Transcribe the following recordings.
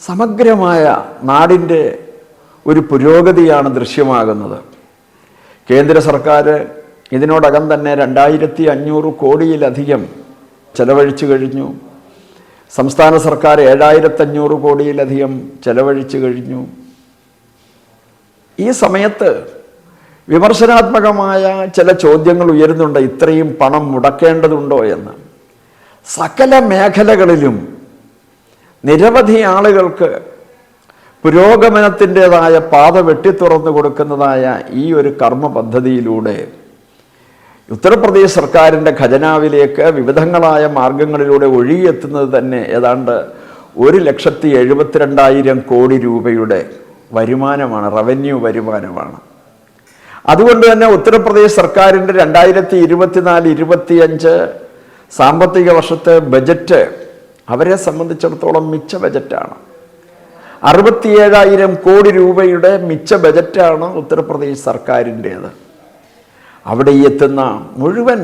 സമഗ്രമായ നാടിൻ്റെ ഒരു പുരോഗതിയാണ് ദൃശ്യമാകുന്നത്. കേന്ദ്ര സർക്കാർ ഇതിനോടകം തന്നെ 2500 കോടിയിലധികം ചെലവഴിച്ചു കഴിഞ്ഞു. സംസ്ഥാന സർക്കാർ 7500 കോടിയിലധികം ചെലവഴിച്ചു കഴിഞ്ഞു. ഈ സമയത്ത് വിമർശനാത്മകമായ ചില ചോദ്യങ്ങൾ ഉയരുന്നുണ്ട്. ഇത്രയും പണം മുടക്കേണ്ടതുണ്ടോ എന്ന്. സകല മേഖലകളിലും നിരവധി ആളുകൾക്ക് പുരോഗമനത്തിൻ്റെതായ പാത വെട്ടിത്തുറന്നു കൊടുക്കുന്നതായ ഈ ഒരു കർമ്മ പദ്ധതിയിലൂടെ ഉത്തർപ്രദേശ് സർക്കാരിൻ്റെ ഖജനാവിലേക്ക് വിവിധങ്ങളായ മാർഗങ്ങളിലൂടെ ഒഴുകിയെത്തുന്നത് തന്നെ ഏതാണ്ട് 1,72,000 കോടി രൂപയുടെ വരുമാനമാണ്, റവന്യൂ വരുമാനമാണ്. അതുകൊണ്ട് തന്നെ ഉത്തർപ്രദേശ് സർക്കാരിൻ്റെ 2024-25 സാമ്പത്തിക വർഷത്തെ ബജറ്റ് അവരെ സംബന്ധിച്ചിടത്തോളം മിച്ച ബജറ്റാണ്. 67,000 കോടി രൂപയുടെ മിച്ച ബജറ്റാണ് ഉത്തർപ്രദേശ് സർക്കാരിൻ്റേത്. അവിടെ എത്തുന്ന മുഴുവൻ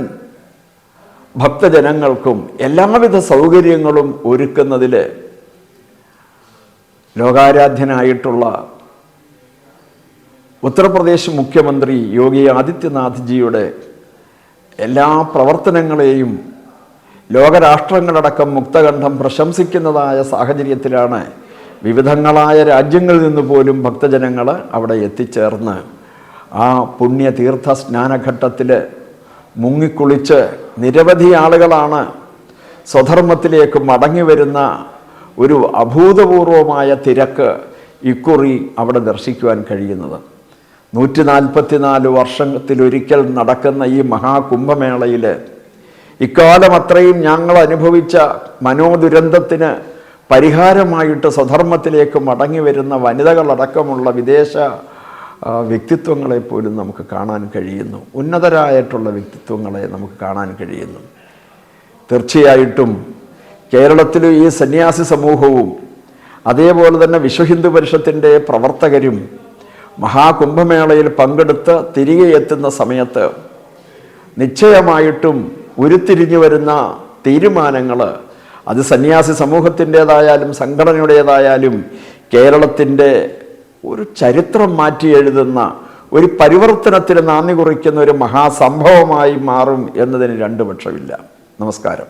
ഭക്തജനങ്ങൾക്കും എല്ലാവിധ സൗകര്യങ്ങളും ഒരുക്കുന്നതിൽ ലോകാരാധ്യനായിട്ടുള്ള ഉത്തർപ്രദേശ് മുഖ്യമന്ത്രി യോഗി ആദിത്യനാഥ് ജിയുടെ എല്ലാ പ്രവർത്തനങ്ങളെയും ലോകരാഷ്ട്രങ്ങളടക്കം മുക്തകണ്ഠം പ്രശംസിക്കുന്നതായ സാഹചര്യത്തിലാണ് വിവിധങ്ങളായ രാജ്യങ്ങളിൽ നിന്ന് പോലും ഭക്തജനങ്ങൾ അവിടെ എത്തിച്ചേർന്ന് ആ പുണ്യതീർത്ഥ സ്നാനഘട്ടത്തിൽ മുങ്ങിക്കുളിച്ച് നിരവധി ആളുകളാണ് സ്വധർമ്മത്തിലേക്ക് മടങ്ങി വരുന്ന ഒരു അഭൂതപൂർവമായ തിരക്ക് ഇക്കുറി അവിടെ ദർശിക്കുവാൻ കഴിയുന്നത്. 144 വർഷത്തിലൊരിക്കൽ നടക്കുന്ന ഈ മഹാകുംഭമേളയിൽ ഇക്കാലം അത്രയും ഞങ്ങൾ അനുഭവിച്ച മനോദുരന്തത്തിന് പരിഹാരമായിട്ട് സ്വധർമ്മത്തിലേക്ക് മടങ്ങി വരുന്ന വനിതകളടക്കമുള്ള വിദേശ വ്യക്തിത്വങ്ങളെ പോലും നമുക്ക് കാണാൻ കഴിയുന്നു. ഉന്നതരായിട്ടുള്ള വ്യക്തിത്വങ്ങളെ നമുക്ക് കാണാൻ കഴിയുന്നു. തീർച്ചയായിട്ടും കേരളത്തിലും ഈ സന്യാസി സമൂഹവും അതേപോലെ തന്നെ വിശ്വഹിന്ദു പരിഷത്തിൻ്റെ പ്രവർത്തകരും മഹാകുംഭമേളയിൽ പങ്കെടുത്ത് തിരികെ എത്തുന്ന സമയത്ത് നിശ്ചയമായിട്ടും ഉരുത്തിരിഞ്ഞു വരുന്ന തീരുമാനങ്ങൾ അത് സന്യാസി സമൂഹത്തിൻ്റേതായാലും സംഘടനയുടേതായാലും കേരളത്തിൻ്റെ ഒരു ചരിത്രം മാറ്റി എഴുതുന്ന ഒരു പരിവർത്തനത്തിന് നാന്ദി കുറിക്കുന്ന ഒരു മഹാസംഭവമായി മാറും എന്നതിന് രണ്ടു പക്ഷമില്ല. നമസ്കാരം.